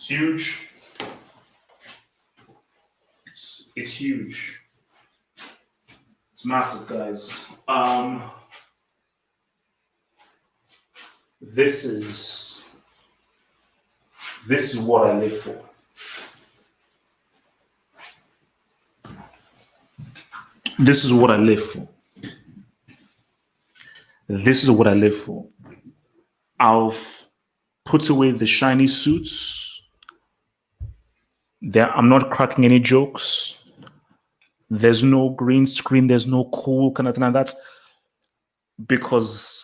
It's huge. It's huge. It's massive, guys. This is what I live for. This is what I live for. This is what I live for. I've put away the shiny suits. I'm not cracking any jokes. There's no green screen. There's no cool kind of thing like that. Because,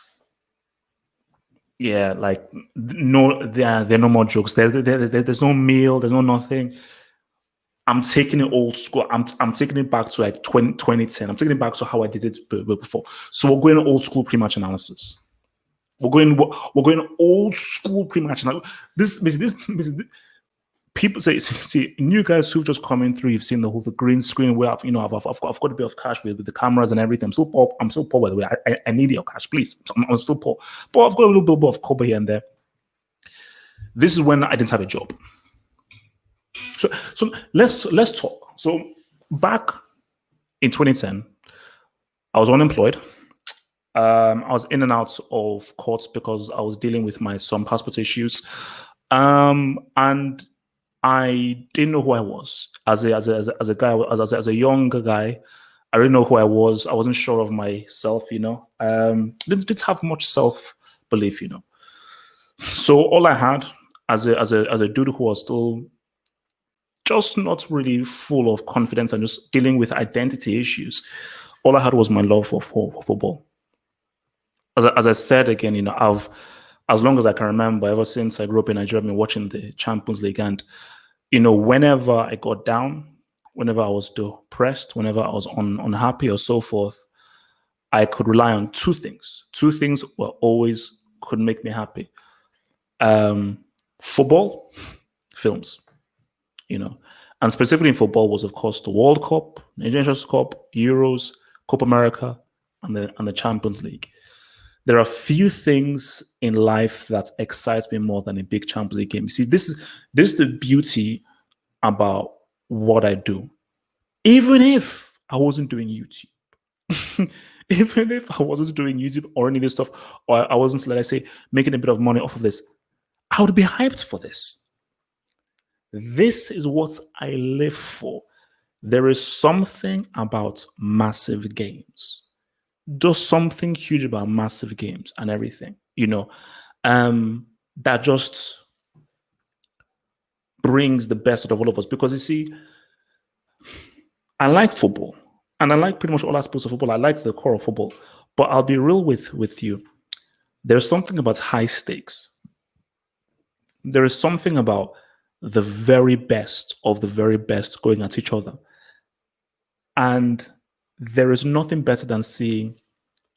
yeah, like, no, there are no more jokes. There's no meal. There's no nothing. I'm taking it old school. I'm taking it back to like 2010. I'm taking it back to how I did it before. So we're going old school pre-match analysis. We're going old school pre-match analysis. This people see new guys who've just come in through. You've seen the green screen where I've got a bit of cash with the cameras and everything. I'm so poor, by the way. I need your cash, please. I'm so poor, but I've got a little bit of cover here and there. This is when I didn't have a job. So let's talk. So back in 2010, I was unemployed. I was in and out of courts because I was dealing with some passport issues, and I didn't know who I was as a guy, as a younger guy. I didn't know who I was. I wasn't sure of myself. Didn't have much self belief. So all I had as a dude who was still just not really full of confidence and just dealing with identity issues, all I had was my love for football. As I said again, I've, as long as I can remember, ever since I grew up in Nigeria, I've been watching the Champions League, and whenever I got down, whenever I was depressed, whenever I was unhappy or so forth, I could rely on two things. Two things were always could make me happy: football, films. And specifically in football was, of course, the World Cup, Nigerian Nations Cup, Euros, Copa America, and the Champions League. There are few things in life that excites me more than a big Champions League game. You see, this is the beauty about what I do. Even if I wasn't doing YouTube, even if I wasn't doing YouTube or any of this stuff, or I wasn't, let I say, making a bit of money off of this, I would be hyped for this. This is what I live for. There is something about massive games. Does something huge about massive games and everything, that just brings the best out of all of us. Because you see, I like football, and I like pretty much all aspects of football. I like the core of football, but I'll be real with you. There's something about high stakes. There is something about the very best of the very best going at each other. And there is nothing better than seeing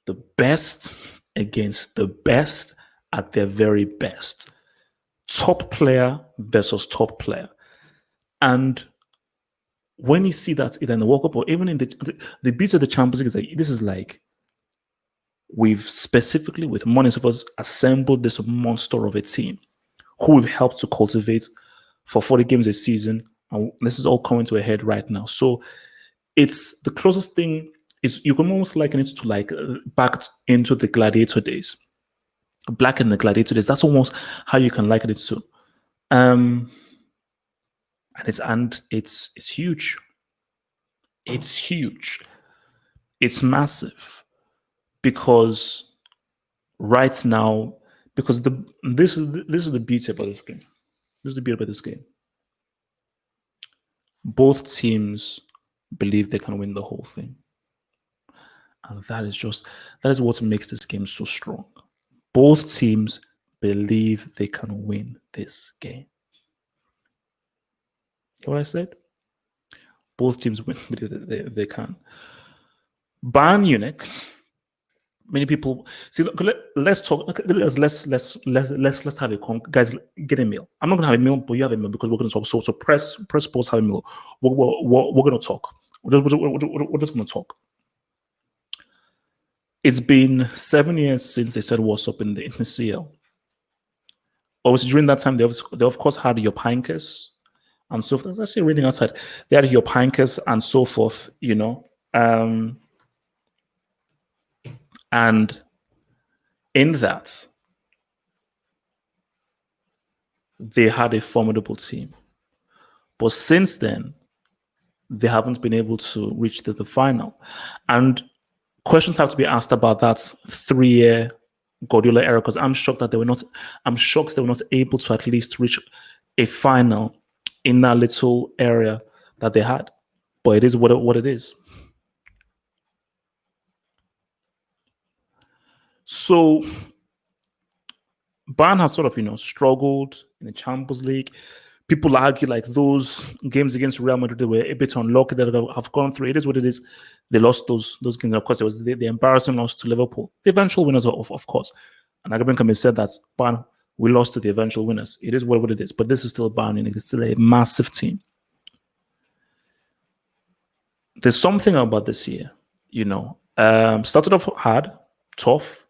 the best against the best at their very best. Top player versus top player. And when you see that either in the World Cup or even in the beauty of the Champions League, this is like we've specifically, with money of us, assembled this monster of a team who we've helped to cultivate for 40 games a season. And this is all coming to a head right now. So it's the closest thing is you can almost liken it to like back into the gladiator days. Black in the gladiator days. That's almost how you can liken it to. And it's huge. It's huge. It's massive. Because right now, because this is the beauty about this game. This is the beauty about this game. Both teams believe they can win the whole thing. And that is what makes this game so strong. Both teams believe they can win this game. Hear what I said? Both teams believe they can. Bayern Munich. Many people see. Look, let's talk. Let's have a guys. Get a meal. I'm not gonna have a meal, but you have a meal because we're gonna talk. So press pause. Have a meal. We're gonna talk. We're just gonna talk. It's been 7 years since they said what's up in the CL. Obviously, during that time, they of course had your Pinkers and so forth. That's actually reading outside. They had your Pinkers and so forth, and in that, they had a formidable team. But since then, they haven't been able to reach the final. And questions have to be asked about that 3-year Guardiola era, because I'm shocked they were not able to at least reach a final in that little area that they had. But it is what it is. So Bayern has sort of, struggled in the Champions League. People argue like those games against Real Madrid, they were a bit unlucky that have gone through. It is what it is. They lost those games. Of course, it was the embarrassing loss to Liverpool, the eventual winners, of course. And Agaben can be said that Bayern, we lost to the eventual winners. It is what it is. But this is still Bayern. It's still a massive team. There's something about this year. Started off hard, tough.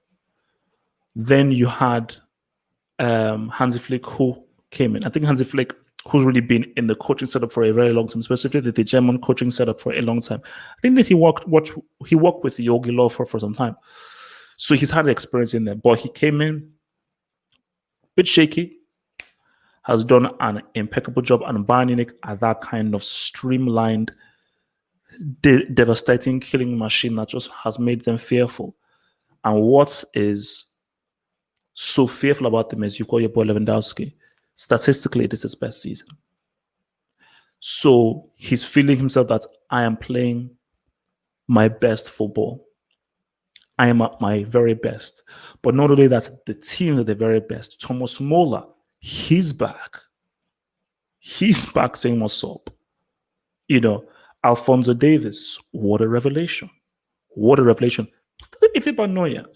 Then you had Hansi Flick, who came in. I think Hansi Flick, who's really been in the coaching setup for a very long time, specifically the German coaching setup for a long time. I think that he worked with Jogi Löw for some time. So he's had experience in there. But he came in a bit shaky, has done an impeccable job, and Bayern Munich are that kind of streamlined, devastating killing machine that just has made them fearful. And what is so fearful about them is you call your boy Lewandowski. Statistically, this is his best season. So he's feeling himself that I am playing my best football. I am at my very best. But not only that, the team at the very best. Thomas Muller, he's back. He's back saying what's up. Alphonso Davies, what a revelation. What a revelation. If about Neuer.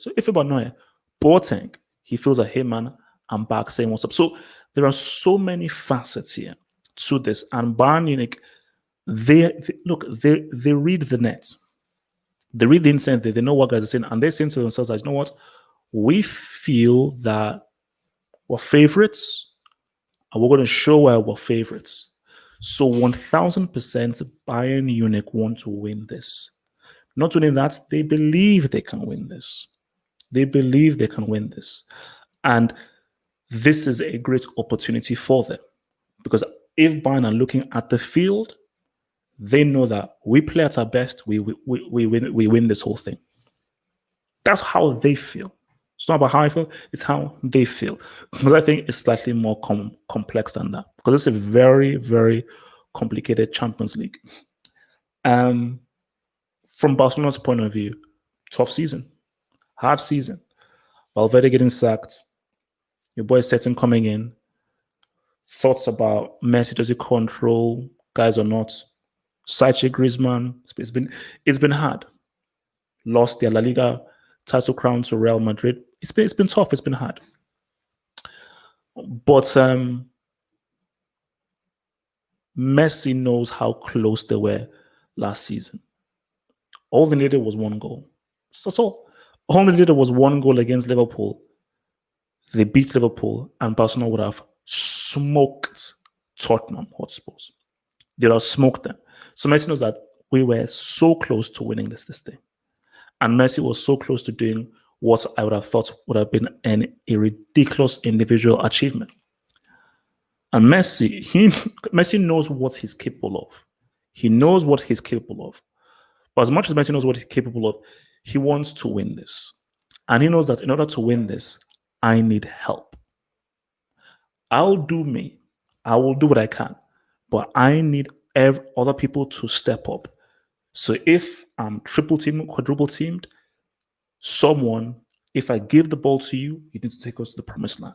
Boateng, he feels like, hey man, I'm back saying what's up. So there are so many facets here to this. And Bayern Munich, they read the net. They read the instant, they know what guys are saying, and they're saying to themselves, like, you know what? We feel that we're favorites, and we're going to show why we're favorites. So 1000% Bayern Munich want to win this. Not only that, they believe they can win this. They believe they can win this. And this is a great opportunity for them. Because if Bayern are looking at the field, they know that we play at our best, we win this whole thing. That's how they feel. It's not about how I feel, it's how they feel. Because I think it's slightly more complex than that. Because it's a very, very complicated Champions League. From Barcelona's point of view, tough season, hard season. Valverde getting sacked, your boy Setting coming in, thoughts about Messi, does he control guys or not? Sachi Griezmann, it's been hard. Lost their La Liga title crown to Real Madrid. It's been tough. It's been hard. But Messi knows how close they were last season. All they needed was one goal. That's all. All they needed was one goal against Liverpool. They beat Liverpool, and Barcelona would have smoked Tottenham Hotspurs. They would have smoked them. So Messi knows that we were so close to winning this thing. And Messi was so close to doing what I would have thought would have been a ridiculous individual achievement. And Messi knows what he's capable of. He knows what he's capable of. But as much as Messi knows what he's capable of, he wants to win this. And he knows that in order to win this, I need help. I'll do me. I will do what I can. But I need other people to step up. So if I'm triple teamed, quadruple teamed, if I give the ball to you, you need to take us to the promised land.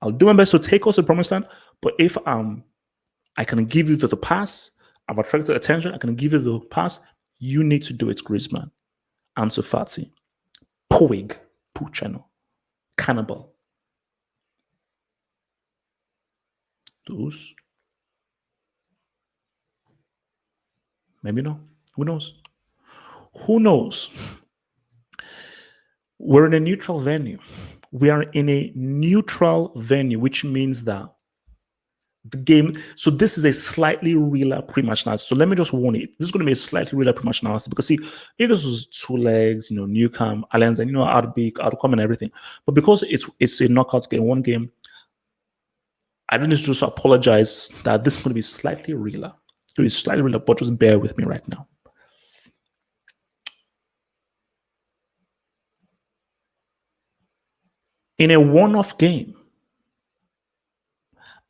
I'll do my best to take us to the promised land, but if I can give you the pass, I've attracted attention, I can give you the pass, you need to do it, Griezmann, Ansu Fati, Puig, Puchano, Cannibal. Those. Maybe not. Who knows? Who knows? We're in a neutral venue. We are in a neutral venue, which means that the game. So this is a slightly realer pre-match analysis. So let me just warn you, this is going to be a slightly realer pre-match analysis because see, if this was two legs, New Camp, Allianz, and I'd come and everything. But because it's a knockout game, one game, I don't need to just apologize that this is going to be slightly realer. It's going to be slightly realer, but just bear with me right now. In a one-off game,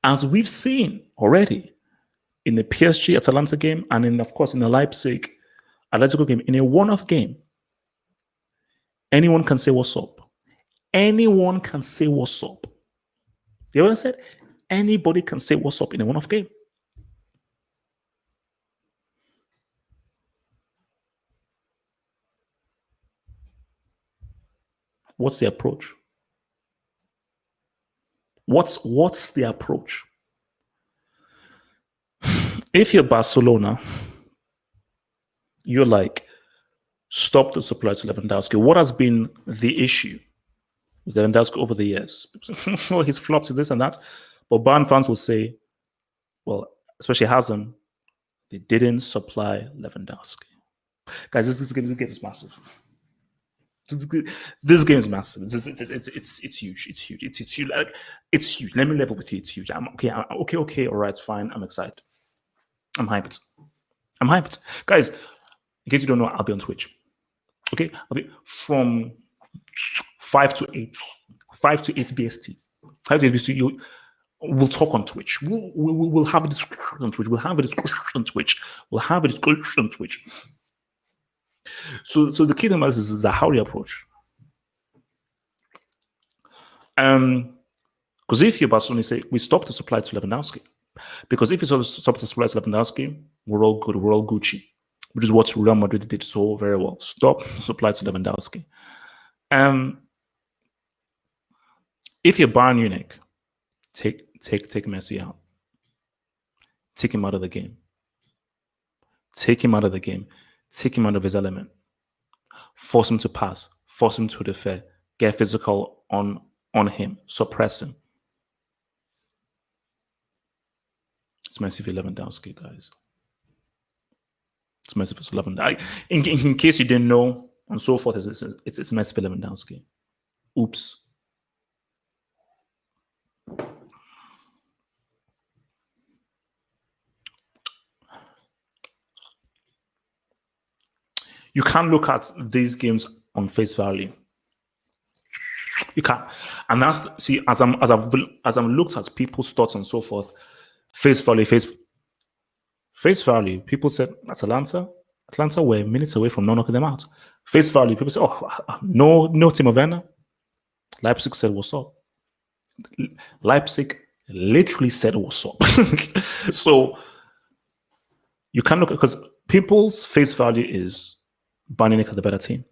as we've seen already in the PSG Atalanta game and of course in the Leipzig Atletico game, in a one-off game, anyone can say what's up. Anyone can say what's up. You know what I said? Anybody can say what's up in a one-off game. What's the approach? What's the approach? If you're Barcelona, you're like, stop the supply to Lewandowski. What has been the issue with Lewandowski over the years? Well, he's flopped to this and that. But Bayern fans will say, well, especially Hazem, they didn't supply Lewandowski. Guys, this game is massive. This game is massive. It's huge. It's huge. It's huge. Like, it's huge. Let me level with you. It's huge. I'm okay. Okay. All right. Fine. I'm excited. I'm hyped. Guys, in case you don't know, I'll be on Twitch. Okay? I'll be from 5 to 8 BST. 5 to 8 BST. We'll talk on Twitch. We'll have a discussion on Twitch. We'll have a discussion on Twitch. So the key analysis is how do you approach? Because if you're Barcelona, say we stop the supply to Lewandowski. Because if you stop the supply to Lewandowski, we're all good. We're all Gucci, which is what Real Madrid did so very well. Stop the supply to Lewandowski. If you're Bayern Munich, take Messi out. Take him out of the game. Take him out of the game. Take him out of his element. Force him to pass. Force him to defend. Get physical on him. Suppress him. It's Messi for Lewandowski, guys. It's Messi for Lewandowski. In case you didn't know, and so forth, it's Messi for Lewandowski. Oops. You can't look at these games on face value. You can't, and that's as I've looked at people's thoughts and so forth. Face value. People said Atlanta were minutes away from not knocking them out. Face value. People said, no Timo Werner. Leipzig said, "What's up?" Leipzig literally said, "What's up?" So you can't look because people's face value is Bayern Munich are the better team.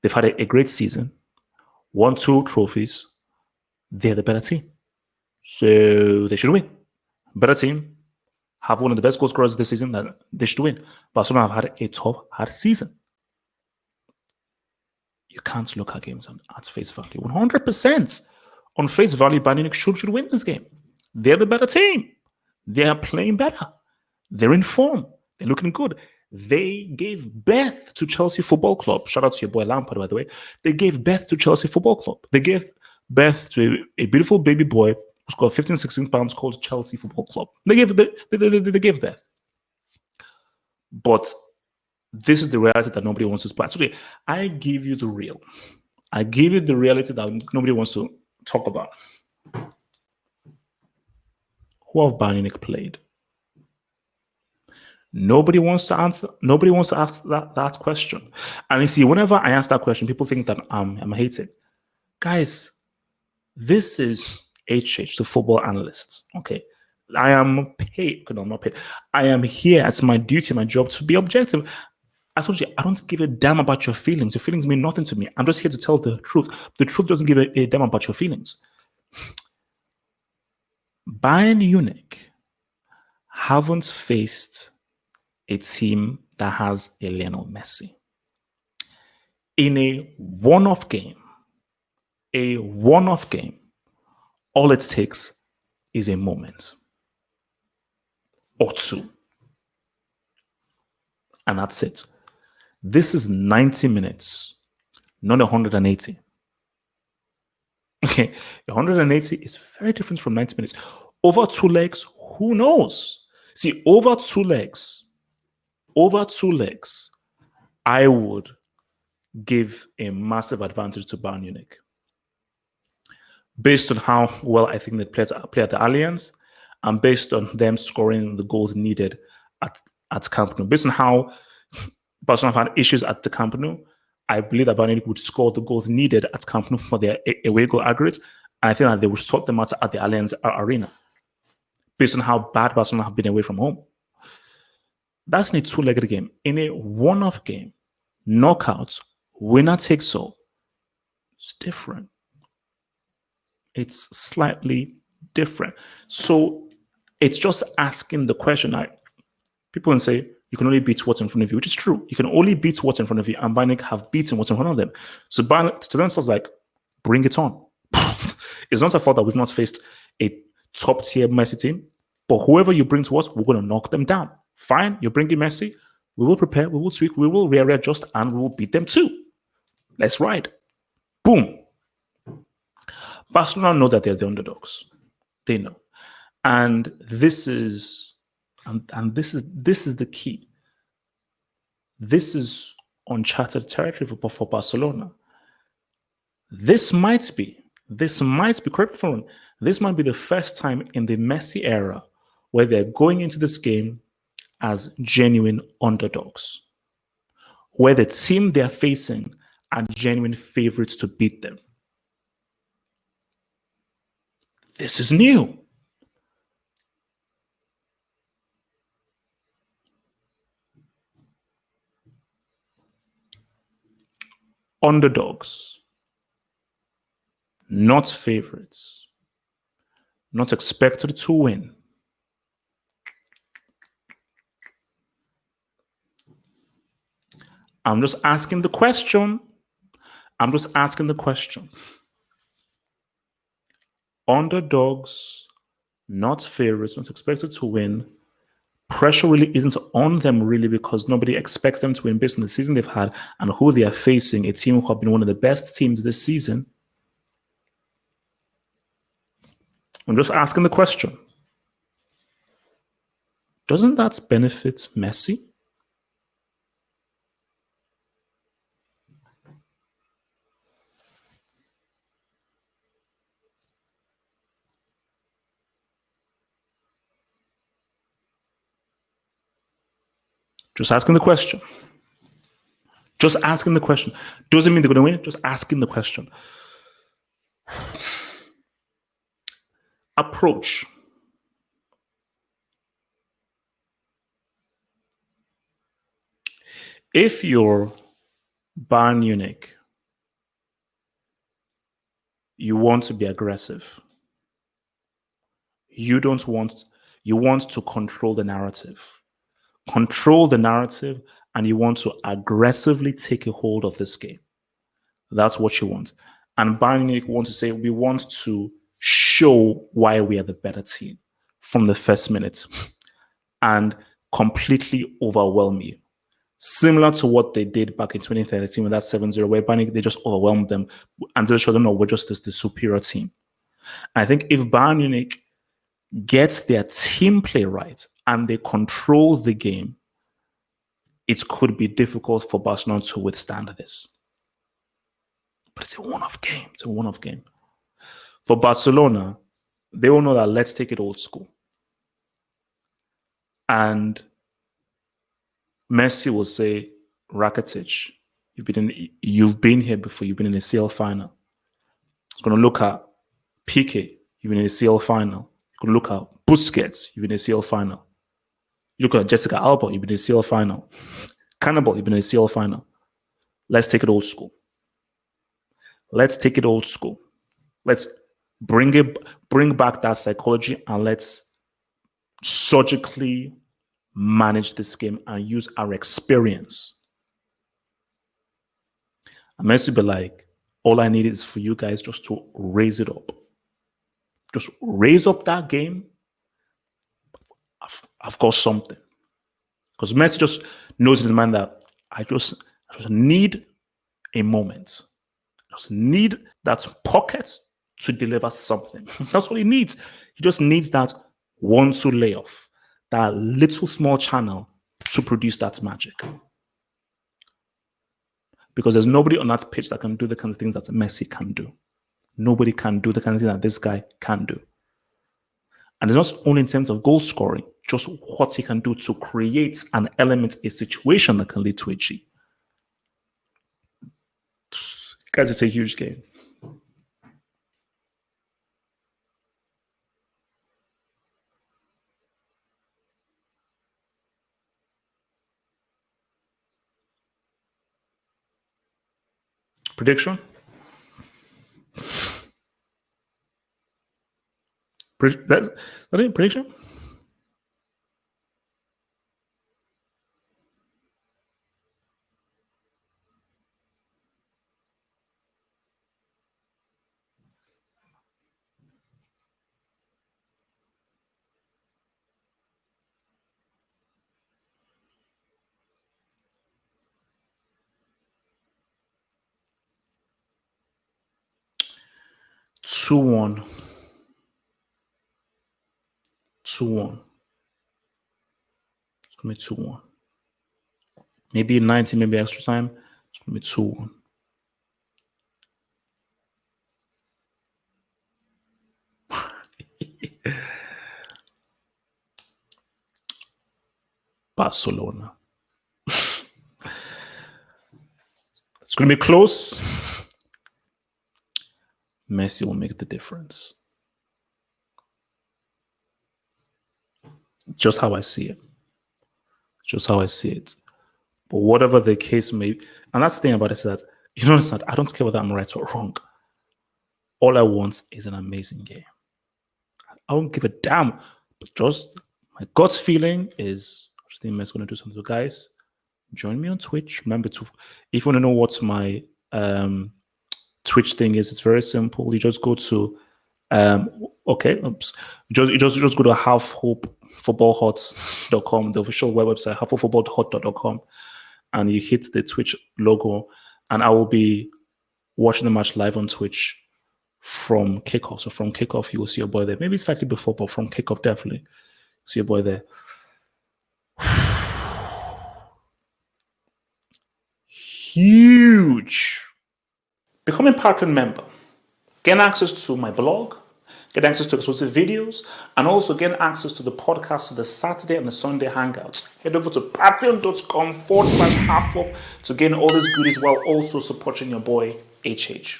They've had a great season, won 2 trophies. They're the better team, so they should win. Better team, have one of the best goal scorers this season. That they should win. Barcelona have had a tough, hard season. You can't look at games at face value. 100% on face value, Bayern Munich should win this game. They're the better team. They are playing better. They're in form. They're looking good. They gave birth to Chelsea Football Club. Shout out to your boy Lampard, by the way. They gave birth to Chelsea Football Club. They gave birth to a beautiful baby boy who's got 15, 16 pounds called Chelsea Football Club. They gave birth. But this is the reality that nobody wants to spot. So I give you the real. I give you the reality that nobody wants to talk about. Who have Bayern Munich played? Nobody wants to answer. Nobody wants to ask that question. And you see, whenever I ask that question, people think that I'm hating. Guys, this is HH, the football analyst. Okay. I am paid. No, I'm not paid. I am here as my duty, my job to be objective. I told you, I don't give a damn about your feelings. Your feelings mean nothing to me. I'm just here to tell the truth. The truth doesn't give a damn about your feelings. Bayern Munich haven't faced a team that has a Lionel Messi. In a one-off game, A one-off game, all it takes is a moment or two. And that's it. This is 90 minutes, not 180. Okay, 180 is very different from 90 minutes. Over two legs, who knows? See, over two legs, I would give a massive advantage to Bayern Munich. Based on how well I think they play at the Allianz, and based on them scoring the goals needed at Camp Nou. Based on how Barcelona had issues at the Camp Nou, I believe that Bayern Munich would score the goals needed at Camp Nou for their away goal aggregate, and I think that they would sort them out at the Allianz Arena, based on how bad Barcelona have been away from home. That's in a two-legged game. In a one-off game, knockout, winner takes all, it's different. It's slightly different. So it's just asking the question. People can say you can only beat what's in front of you, which is true. You can only beat what's in front of you, and Bayern Munich have beaten what's in front of them. So Bayern, to them, it's like, bring it on. It's not a fault that we've not faced a top-tier Messi team, but whoever you bring to us, we're going to knock them down. Fine, you're bringing Messi. We will prepare, we will tweak, we will readjust, and we will beat them too. Let's ride. Boom. Barcelona know that they're the underdogs. They know. And this is the key. This is uncharted territory for Barcelona. This might be, correct me if I'm wrong, this might be the first time in the Messi era where they're going into this game as genuine underdogs, where the team they're facing are genuine favorites to beat them. This is new. Underdogs, not favorites, not expected to win. I'm just asking the question. Underdogs, not favorites, not expected to win. Pressure really isn't on them, really, because nobody expects them to win based on the season they've had and who they are facing. A team who have been one of the best teams this season. I'm just asking the question. Doesn't that benefit Messi? Just asking the question. Doesn't mean they're going to win. Just asking the question. Approach. If you're Bayern Munich, you want to be aggressive. You want to control the narrative. And you want to aggressively take a hold of this game. That's what you want. And Bayern Munich want to say, we want to show why we are the better team from the first minute and completely overwhelm you. Similar to what they did back in 2013 with that 7-0, where Bayern Munich, they just overwhelmed them and just showed them, no, we're just the superior team. I think if Bayern Munich gets their team play right and they control the game, it could be difficult for Barcelona to withstand this. But it's a one-off game. For Barcelona, they all know that let's take it old school. And Messi will say, Rakitic, you've been here before. You've been in a CL final. It's going to look at Piqué. You've been in a CL final. You're going to look at Busquets. You've been in a CL final. You look at Jessica Alba. You've been in a CL final. Cannibal. You've been in a CL final. Let's take it old school. Let's bring back that psychology and let's surgically manage this game and use our experience. And Messi be like, All I need is for you guys just to raise it up. Just raise up that game. I've got something. Because Messi just knows in his mind that I just need a moment. I just need that pocket to deliver something. That's what he needs. He just needs that 1-2 layoff, that little small channel to produce that magic. Because there's nobody on that pitch that can do the kinds of things that Messi can do. Nobody can do the kind of thing that this guy can do. And it's not only in terms of goal scoring, just what he can do to create an element, a situation that can lead to a G. Guys, it's a huge game. Prediction? That's it, prediction? Two one. 2-1. It's going to be 2-1. Maybe 90, maybe extra time. It's going to be 2-1. Barcelona. It's going to be close. Messi will make the difference. Just how I see it. Just how I see it. But whatever the case may be, and that's the thing about it is that, you know, understand, I don't care whether I'm right or wrong. All I want is an amazing game. I don't give a damn. But just my gut feeling is, I think Messi's going to do something. So guys, join me on Twitch. Remember to, if you want to know what my Twitch thing is, it's very simple. You just go to you just go to halfhopefootballhot.com, the official web website, halfhopefootballhot.com, and you hit the Twitch logo, and I will be watching the match live on Twitch from kickoff. So from kickoff, you will see your boy there. Maybe slightly before, but from kickoff, definitely see your boy there. Huge. Become a Patreon member. Gain access to my blog, get access to exclusive videos, and also get access to the podcast, to the Saturday and the Sunday hangouts. Head over to patreon.com/halfhope to gain all these goodies while also supporting your boy HH.